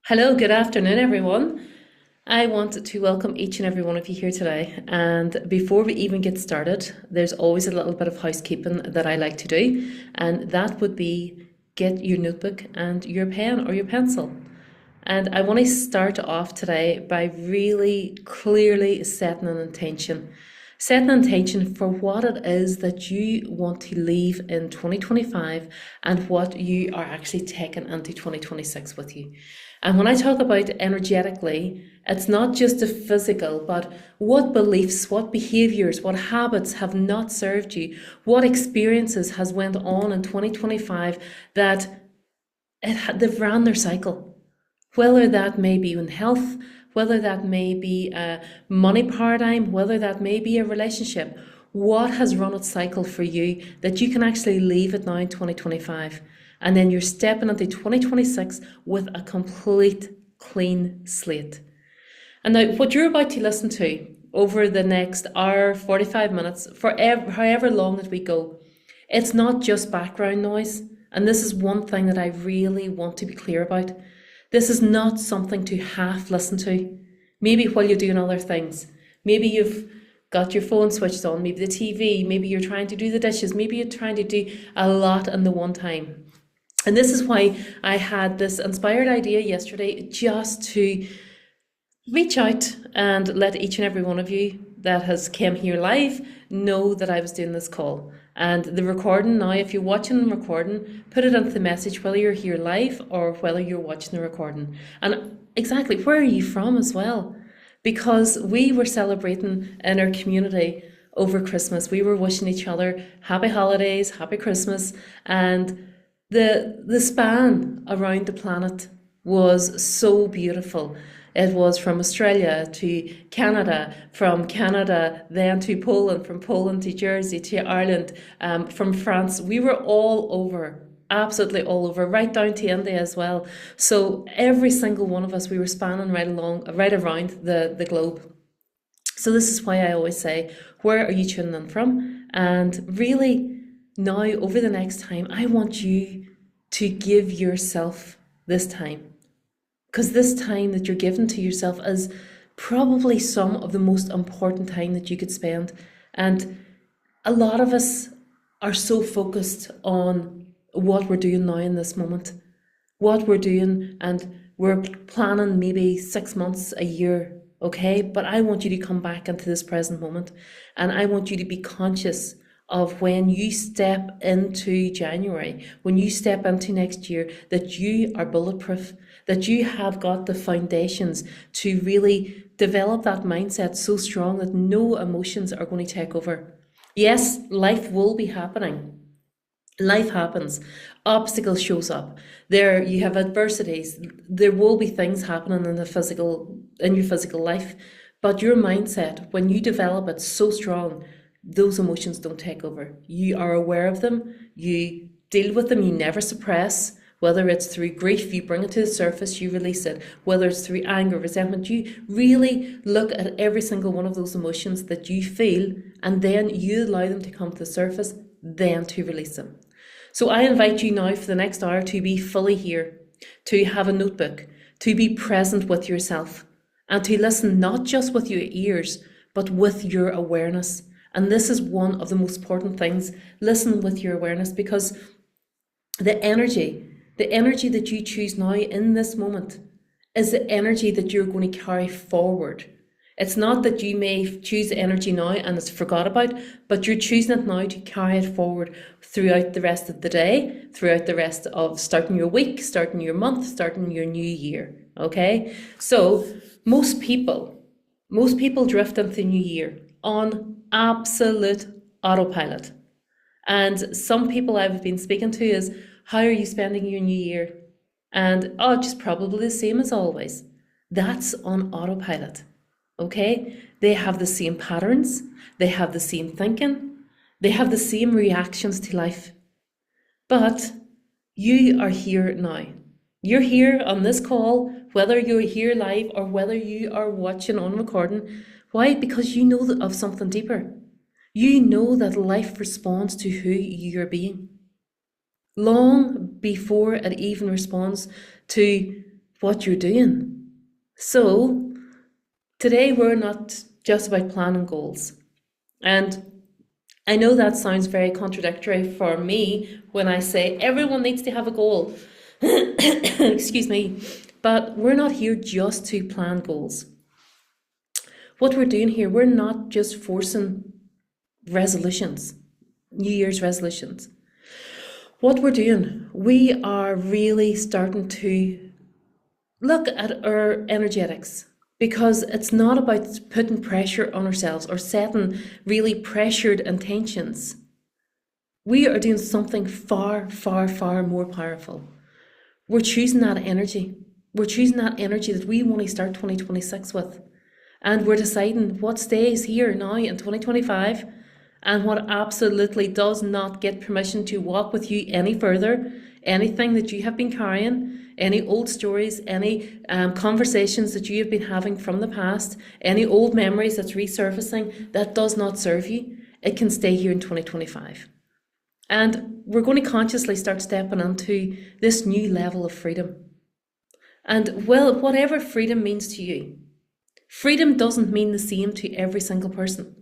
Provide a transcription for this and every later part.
Hello, good afternoon, everyone. I want to welcome each and every one of you here today. And before we even get started, there's always a little bit of housekeeping that I like to do, and that would be get your notebook and your pen or your pencil. And I want to start off today by really clearly setting an intention. Set an intention for what it is that you want to leave in 2025 and what you are actually taking into 2026 with you. And when I talk about energetically, it's not just the physical, but what beliefs, what behaviors, what habits have not served you, what experiences has went on in 2025 that they've ran their cycle, whether that may be in health, whether that may be a money paradigm, whether that may be a relationship. What has run its cycle for you that you can actually leave it now in 2025? And then you're stepping into 2026 with a complete clean slate. And now, what you're about to listen to over the next hour, 45 minutes, however long that we go, it's not just background noise. And this is one thing that I really want to be clear about. This is not something to half listen to. Maybe while you're doing other things. Maybe you've got your phone switched on, maybe the TV, maybe you're trying to do the dishes, maybe you're trying to do a lot in the one time. And this is why I had this inspired idea yesterday just to reach out and let each and every one of you that has came here live know that I was doing this call. And the recording now, if you're watching the recording, put it into the message whether you're here live or whether you're watching the recording. And exactly, where are you from as well? Because we were celebrating in our community over Christmas. We were wishing each other happy holidays, happy Christmas, and the span around the planet was so beautiful. It was from Australia to Canada, from Canada then to Poland, from Poland to Jersey to Ireland, from France. We were all over, absolutely all over, right down to India as well. So every single one of us, we were spanning right around the globe. So this is why I always say, where are you tuning in from? And really, now over the next time, I want you to give yourself this time. Because this time that you're giving to yourself is probably some of the most important time that you could spend. And a lot of us are so focused on what we're doing now in this moment, what we're doing, and we're planning maybe 6 months, a year, okay? But I want you to come back into this present moment, and I want you to be conscious of when you step into January, when you step into next year, that you are bulletproof, that you have got the foundations to really develop that mindset so strong that no emotions are going to take over. Yes, life will be happening. Life happens. Obstacles shows up. There you have adversities. There will be things happening in your physical life. But your mindset, when you develop it so strong, those emotions don't take over. You are aware of them, you deal with them, you never suppress. Whether it's through grief, you bring it to the surface, you release it. Whether it's through anger, resentment, you really look at every single one of those emotions that you feel, and then you allow them to come to the surface, then to release them. So I invite you now for the next hour to be fully here, to have a notebook, to be present with yourself, and to listen not just with your ears, but with your awareness. And this is one of the most important things. Listen with your awareness, because the energy that you choose now in this moment is the energy that you're going to carry forward. It's not that you may choose the energy now and it's forgot about, but you're choosing it now to carry it forward throughout the rest of the day, throughout the rest of starting your week, starting your month, starting your new year. Okay? So most people drift into the new year on absolute autopilot. And some people I've been speaking to is, how are you spending your new year? And, oh, just probably the same as always. That's on autopilot, okay? They have the same patterns, they have the same thinking, they have the same reactions to life. But you are here now. You're here on this call, whether you're here live or whether you are watching on recording. Why? Because you know of something deeper. You know that life responds to who you're being. Long before it even responds to what you're doing. So today we're not just about planning goals. And I know that sounds very contradictory for me when I say everyone needs to have a goal. Excuse me. But we're not here just to plan goals. What we're doing here, we're not just forcing resolutions, New Year's resolutions. What we're doing, we are really starting to look at our energetics, because it's not about putting pressure on ourselves or setting really pressured intentions. We are doing something far, far, far more powerful. We're choosing that energy. We're choosing that energy that we want to start 2026 with. And we're deciding what stays here now in 2025 and what absolutely does not get permission to walk with you any further. Anything that you have been carrying, any old stories, any conversations that you have been having from the past, any old memories that's resurfacing, that does not serve you, it can stay here in 2025. And we're going to consciously start stepping into this new level of freedom. And well, whatever freedom means to you, freedom doesn't mean the same to every single person.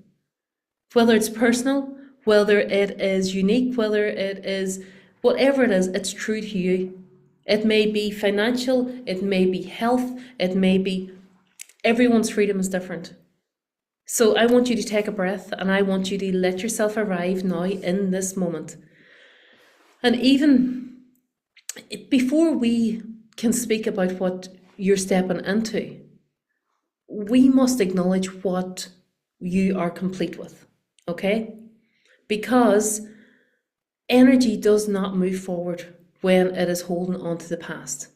Whether it's personal, whether it is unique, whether it is whatever it is, it's true to you. It may be financial, it may be health, it may be, everyone's freedom is different. So I want you to take a breath and I want you to let yourself arrive now in this moment. And even before we can speak about what you're stepping into, we must acknowledge what you are complete with, okay? Because energy does not move forward when it is holding on to the past.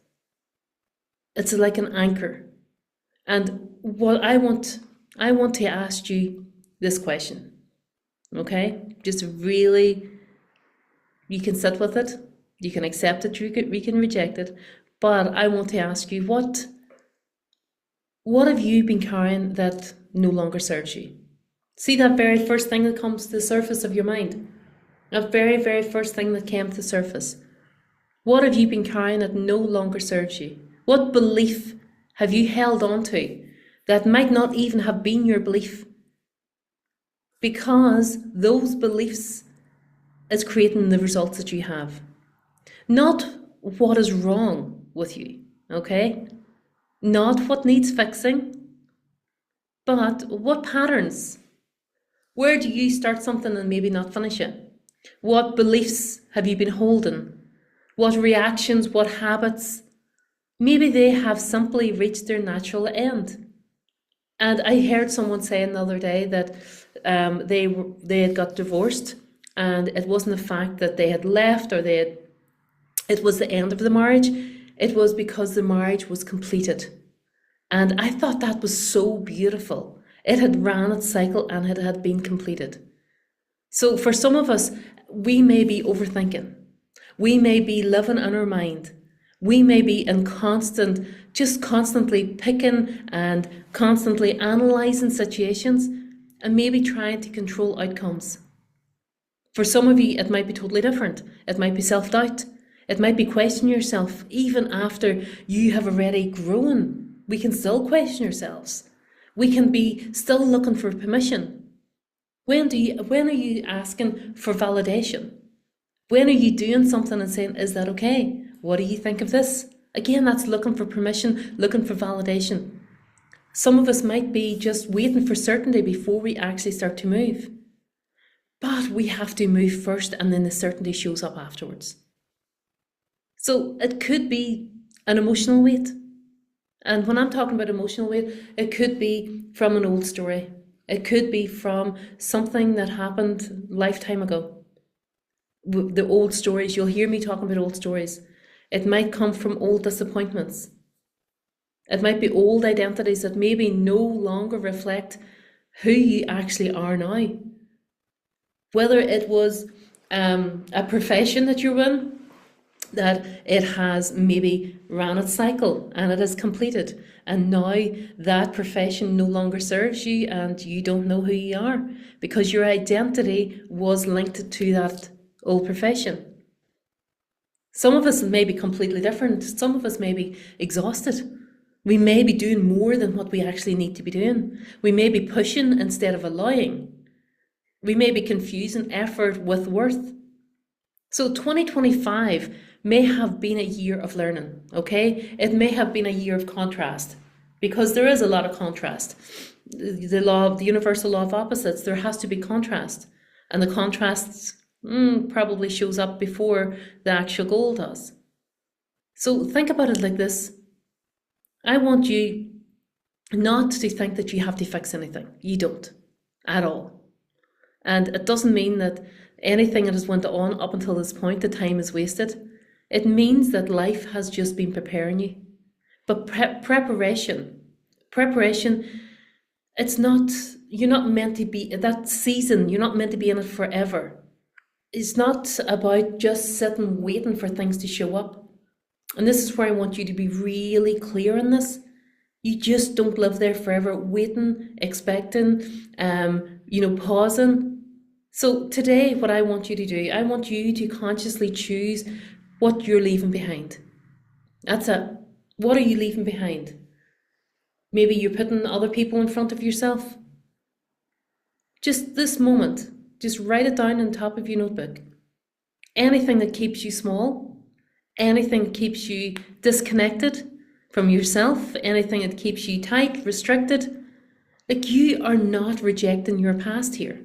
It's like an anchor. And what I want to ask you this question, okay? Just really, you can sit with it, you can accept it, you can reject it, but I want to ask you, what have you been carrying that no longer serves you? See that very first thing that comes to the surface of your mind? That very, very first thing that came to the surface. What have you been carrying that no longer serves you? What belief have you held on to that might not even have been your belief? Because those beliefs is creating the results that you have. Not what is wrong with you, okay? Not what needs fixing, but what patterns. Where do you start something and maybe not finish it? What beliefs have you been holding? What reactions, what habits? Maybe they have simply reached their natural end. And I heard someone saying the other day that they had got divorced, and it wasn't the fact that they had left or it was the end of the marriage. It was because the marriage was completed. And I thought that was so beautiful. It had ran its cycle and it had been completed. So for some of us, we may be overthinking. We may be living in our mind. We may be in constantly picking and constantly analysing situations and maybe trying to control outcomes. For some of you, it might be totally different. It might be self-doubt. It might be questioning yourself even after you have already grown. We can still question ourselves. We can be still looking for permission. When are you asking for validation? When are you doing something and saying, is that okay? What do you think of this? Again, that's looking for permission, looking for validation. Some of us might be just waiting for certainty before we actually start to move. But we have to move first and then the certainty shows up afterwards. So it could be an emotional weight. And when I'm talking about emotional weight, it could be from an old story. It could be from something that happened a lifetime ago. The old stories, you'll hear me talking about old stories. It might come from old disappointments. It might be old identities that maybe no longer reflect who you actually are now. Whether it was a profession that you're in, that it has maybe ran its cycle and it is completed, and now that profession no longer serves you and you don't know who you are because your identity was linked to that old profession. Some of us may be completely different. Some of us may be exhausted. We may be doing more than what we actually need to be doing. We may be pushing instead of allowing. We may be confusing effort with worth. So 2025 may have been a year of learning, okay? It may have been a year of contrast, because there is a lot of contrast. The universal law of opposites, there has to be contrast. And the contrast probably shows up before the actual goal does. So think about it like this. I want you not to think that you have to fix anything. You don't, at all. And it doesn't mean that anything that has went on up until this point, the time is wasted. It means that life has just been preparing you. But preparation, it's not, you're not meant to be, that season, you're not meant to be in it forever. It's not about just sitting waiting for things to show up. And this is where I want you to be really clear on this. You just don't live there forever, waiting, expecting, pausing. So today, what I want you to do, I want you to consciously choose what you're leaving behind. That's it. What are you leaving behind? Maybe you're putting other people in front of yourself. Just this moment, just write it down on top of your notebook. Anything that keeps you small, anything that keeps you disconnected from yourself, anything that keeps you tight, restricted, like you are not rejecting your past here.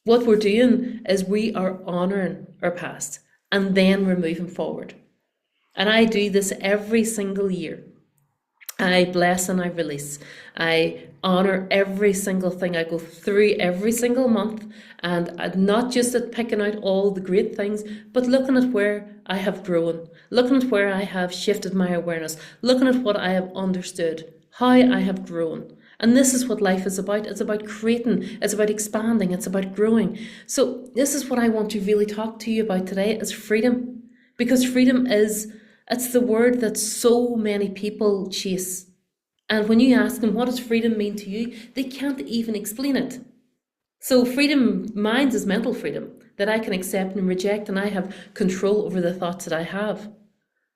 What we're doing is we are honouring our past and then we're moving forward. And I do this every single year. I bless and I release. I honour every single thing. I go through every single month, and not just at picking out all the great things, but looking at where I have grown, looking at where I have shifted my awareness, looking at what I have understood, how I have grown. And this is what life is about. It's about creating, it's about expanding, it's about growing. So this is what I want to really talk to you about today, is freedom. Because freedom it's the word that so many people chase. And when you ask them, what does freedom mean to you? They can't even explain it. So freedom, mine is mental freedom, that I can accept and reject, and I have control over the thoughts that I have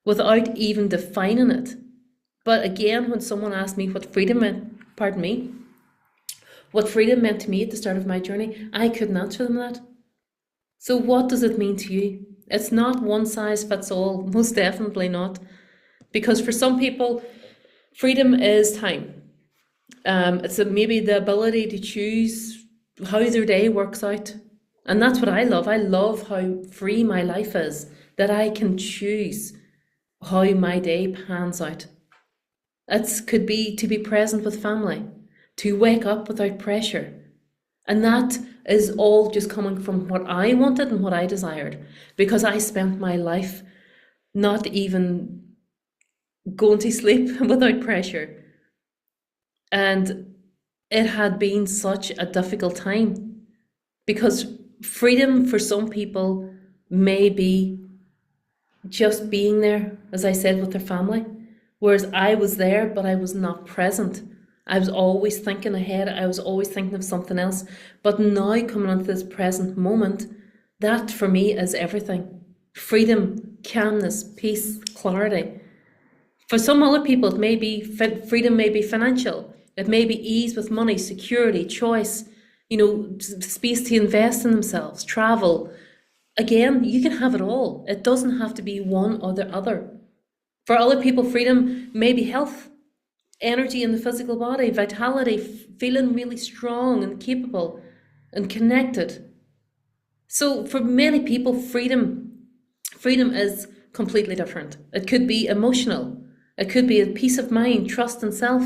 without even defining it. But again, when someone asked me what freedom meant, what freedom meant to me at the start of my journey, I couldn't answer them that. So what does it mean to you? It's not one size fits all, most definitely not. Because for some people, freedom is time. It's maybe the ability to choose how their day works out. And that's what I love. I love how free my life is, that I can choose how my day pans out. It could be to be present with family, to wake up without pressure. And that is all just coming from what I wanted and what I desired, because I spent my life not even going to sleep without pressure. And it had been such a difficult time, because freedom for some people may be just being there, as I said, with their family. Whereas I was there, but I was not present. I was always thinking ahead. I was always thinking of something else. But now coming into this present moment, that for me is everything. Freedom, calmness, peace, clarity. For some other people, it may be freedom may be financial. It may be ease with money, security, choice, space to invest in themselves, travel. Again, you can have it all. It doesn't have to be one or the other. For other people, freedom may be health, energy in the physical body, vitality, feeling really strong and capable and connected. So for many people, freedom is completely different. It could be emotional. It could be a peace of mind, trust in self,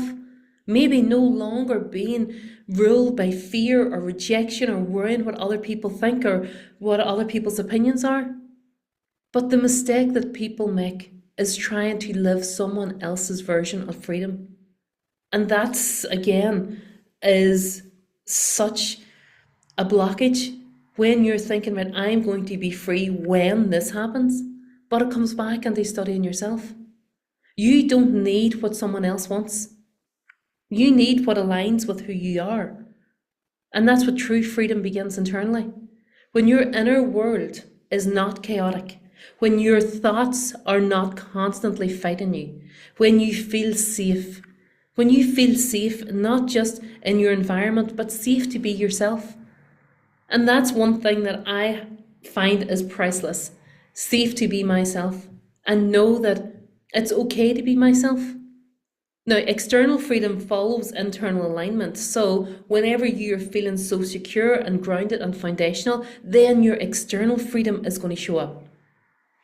maybe no longer being ruled by fear or rejection or worrying what other people think or what other people's opinions are. But the mistake that people make is trying to live someone else's version of freedom. And that's, again, is such a blockage when you're thinking about, I'm going to be free when this happens. But it comes back into studying yourself. You don't need what someone else wants. You need what aligns with who you are. And that's what true freedom begins internally. When your inner world is not chaotic, when your thoughts are not constantly fighting you, when you feel safe, not just in your environment, but safe to be yourself. And that's one thing that I find is priceless. Safe to be myself and know that it's okay to be myself. Now, external freedom follows internal alignment. So whenever you're feeling so secure and grounded and foundational, then your external freedom is going to show up.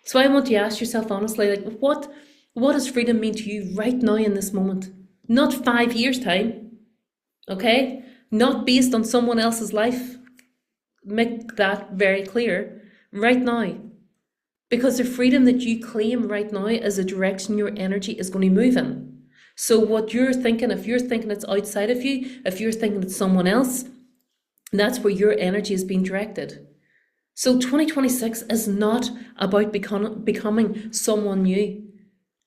So I want you to ask yourself honestly, like, what does freedom mean to you right now in this moment? Not 5 years' time, okay? Not based on someone else's life. Make that very clear right now. Because the freedom that you claim right now is the direction your energy is going to move in. So what you're thinking, if you're thinking it's outside of you, if you're thinking it's someone else, that's where your energy is being directed. So 2026 is not about becoming someone new.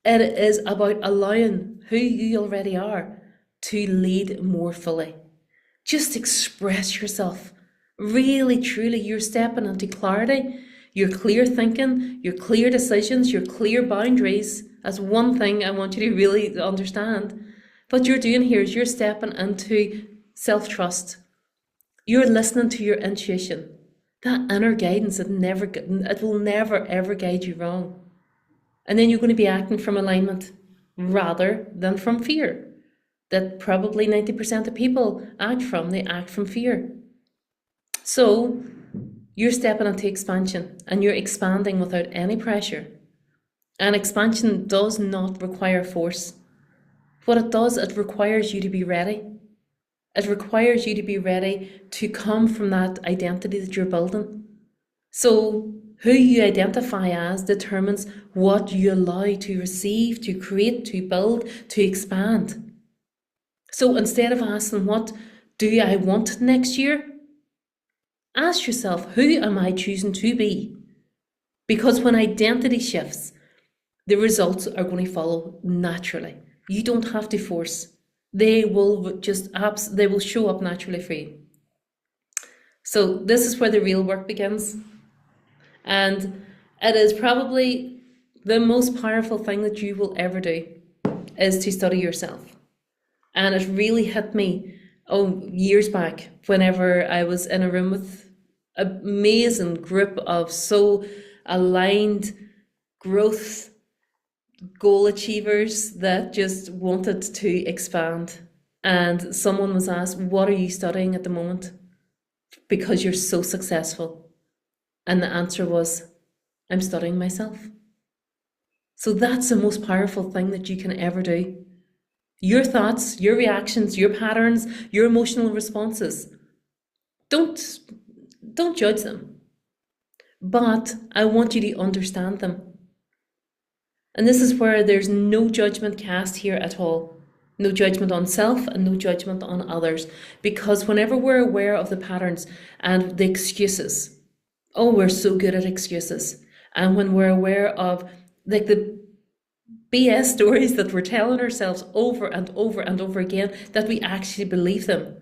It is about allowing who you already are to lead more fully. Just express yourself. Really, truly, you're stepping into clarity, your clear thinking, your clear decisions, your clear boundaries. That's one thing I want you to really understand. What you're doing here is you're stepping into self-trust. You're listening to your intuition. That inner guidance, it will never ever guide you wrong. And then you're going to be acting from alignment rather than from fear. That probably 90% of people they act from fear. So you're stepping into expansion and you're expanding without any pressure. And expansion does not require force. What it does, it requires you to be ready. It requires you to be ready to come from that identity that you're building. So who you identify as determines what you allow to receive, to create, to build, to expand. So instead of asking, what do I want next year? Ask yourself, who am I choosing to be? Because when identity shifts, the results are going to follow naturally. You don't have to force. They will show up naturally for you. So this is where the real work begins. And it is probably the most powerful thing that you will ever do is to study yourself. And it really hit me years back whenever I was in a room with an amazing group of so aligned growth goal achievers that just wanted to expand. And someone was asked, what are you studying at the moment? Because you're so successful. And the answer was, I'm studying myself. So that's the most powerful thing that you can ever do. Your thoughts, your reactions, your patterns, your emotional responses. Don't judge them. But I want you to understand them. And this is where there's no judgment cast here at all. No judgment on self and no judgment on others. Because whenever we're aware of the patterns and the excuses, we're so good at excuses. And when we're aware of the BS stories that we're telling ourselves over and over and over again, that we actually believe them.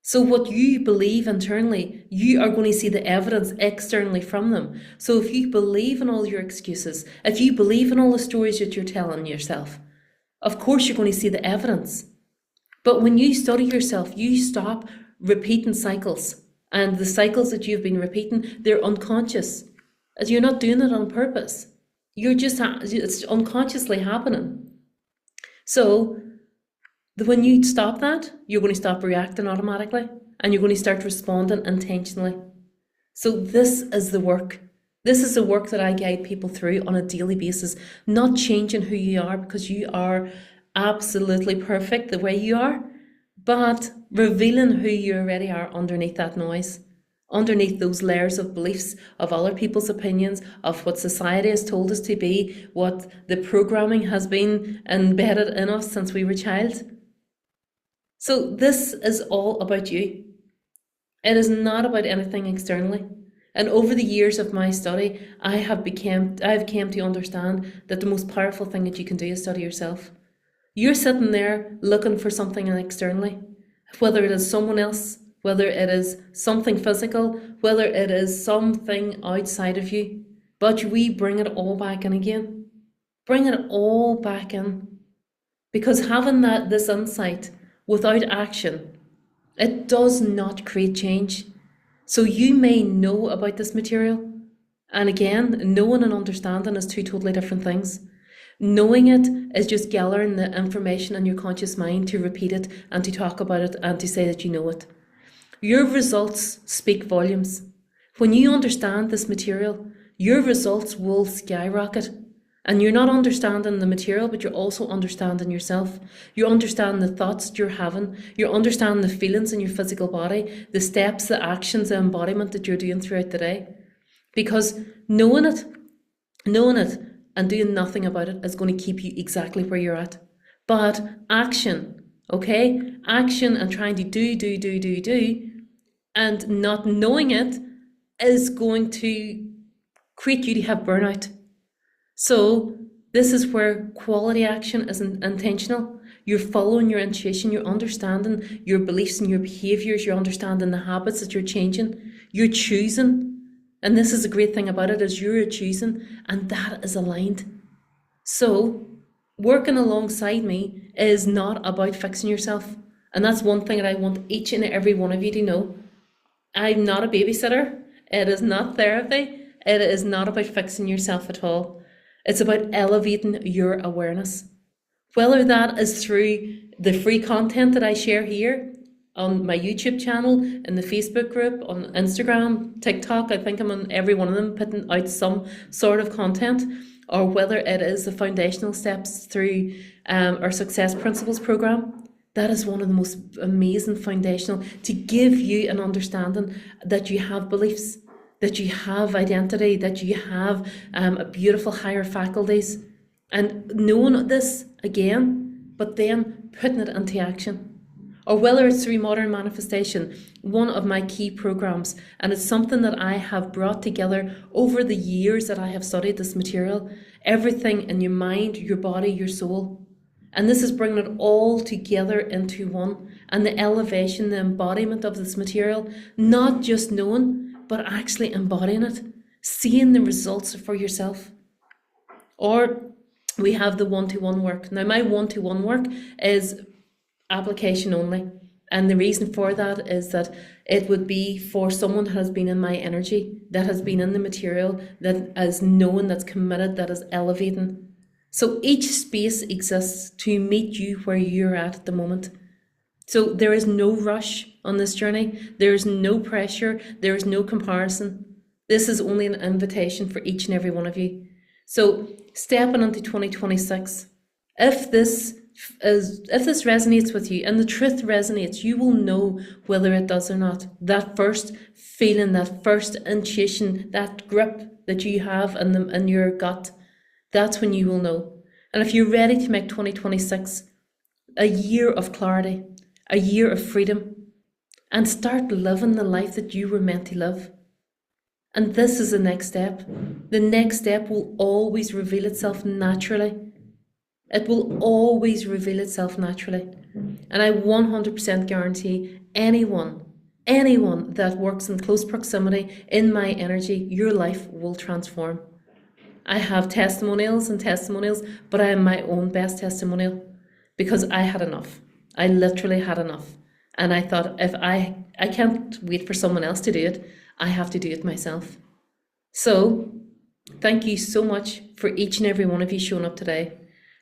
So what you believe internally, you are going to see the evidence externally from them. So if you believe in all your excuses, if you believe in all the stories that you're telling yourself, of course you're going to see the evidence. But when you study yourself, you stop repeating cycles. And the cycles that you've been repeating, they're unconscious. As you're not doing it on purpose. It's unconsciously happening. So when you stop that, you're going to stop reacting automatically and you're going to start responding intentionally. So this is the work. This is the work that I guide people through on a daily basis, not changing who you are because you are absolutely perfect the way you are, but revealing who you already are underneath that noise, underneath those layers of beliefs, of other people's opinions, of what society has told us to be, what the programming has been embedded in us since we were a child. So this is all about you. It is not about anything externally. And over the years of my study, I've came to understand that the most powerful thing that you can do is study yourself. You're sitting there looking for something externally, whether it is someone else, whether it is something physical, whether it is something outside of you. But we bring it all back in again. Bring it all back in. Because having this insight without action, it does not create change. So you may know about this material, and again, knowing and understanding is two totally different things. Knowing it is just gathering the information in your conscious mind to repeat it and to talk about it and to say that you know it. Your results speak volumes. When you understand this material, your results will skyrocket. And you're not understanding the material, but you're also understanding yourself. You understand the thoughts that you're having. You understand the feelings in your physical body, the steps, the actions, the embodiment that you're doing throughout the day. Because knowing it and doing nothing about it is going to keep you exactly where you're at. But action, okay? Action and trying to do, and not knowing it is going to create you to have burnout. So this is where quality action is intentional. You're following your intuition, you're understanding your beliefs and your behaviours, you're understanding the habits that you're changing, you're choosing. And this is the great thing about it, is you're choosing, and that is aligned. So working alongside me is not about fixing yourself. And that's one thing that I want each and every one of you to know. I'm not a babysitter. It is not therapy. It is not about fixing yourself at all. It's about elevating your awareness. Whether that is through the free content that I share here on my YouTube channel, in the Facebook group, on Instagram, TikTok, I think I'm on every one of them putting out some sort of content, or whether it is the foundational steps through our Success Principles program. That is one of the most amazing foundational, to give you an understanding that you have beliefs, that you have identity, that you have a beautiful higher faculties, and knowing this again, but then putting it into action. Or whether it's through Modern Manifestation, one of my key programs, and it's something that I have brought together over the years that I have studied this material, everything in your mind, your body, your soul. And this is bringing it all together into one, and the elevation, the embodiment of this material, not just knowing, but actually embodying it, seeing the results for yourself. Or we have the one-to-one work. Now, my one-to-one work is application only. And the reason for that is that it would be for someone who has been in my energy, that has been in the material, that is known, that's committed, that is elevating. So each space exists to meet you where you're at the moment. So there is no rush on this journey. There is no pressure. There is no comparison. This is only an invitation for each and every one of you. So stepping into 2026, if this resonates with you, and the truth resonates, you will know whether it does or not. That first feeling, that first intuition, that grip that you have in your gut, that's when you will know. And if you're ready to make 2026 a year of clarity, a year of freedom, and start living the life that you were meant to live. And this is the next step. The next step will always reveal itself naturally. It will always reveal itself naturally. And I 100% guarantee anyone that works in close proximity in my energy, your life will transform. I have testimonials and testimonials, but I am my own best testimonial, because I had enough. I literally had enough. And I thought, if I can't wait for someone else to do it, I have to do it myself. So thank you so much for each and every one of you showing up today.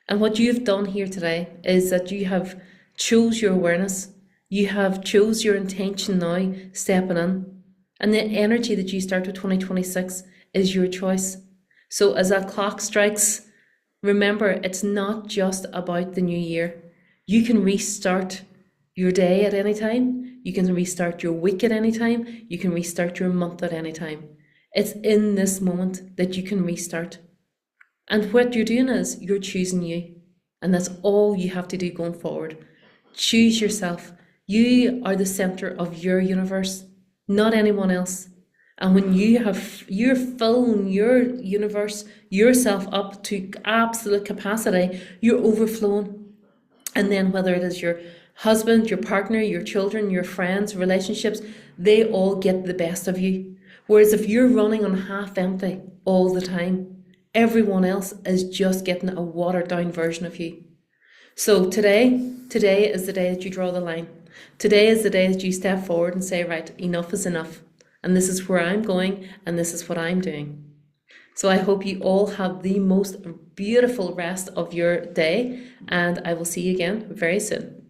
And what you've done here today is that you have chose your awareness. You have chose your intention now, stepping in. And the energy that you start with 2026 is your choice. So as that clock strikes, remember, it's not just about the new year. You can restart your day at any time. You can restart your week at any time. You can restart your month at any time. It's in this moment that you can restart. And what you're doing is you're choosing you. And that's all you have to do going forward. Choose yourself. You are the center of your universe, not anyone else. And when you're filling your universe, yourself up to absolute capacity, you're overflowing. And then whether it is your husband, your partner, your children, your friends, relationships, they all get the best of you. Whereas if you're running on half empty all the time, everyone else is just getting a watered down version of you. So today is the day that you draw the line. Today is the day that you step forward and say, right, enough is enough. And this is where I'm going, and this is what I'm doing. So I hope you all have the most beautiful rest of your day, and I will see you again very soon.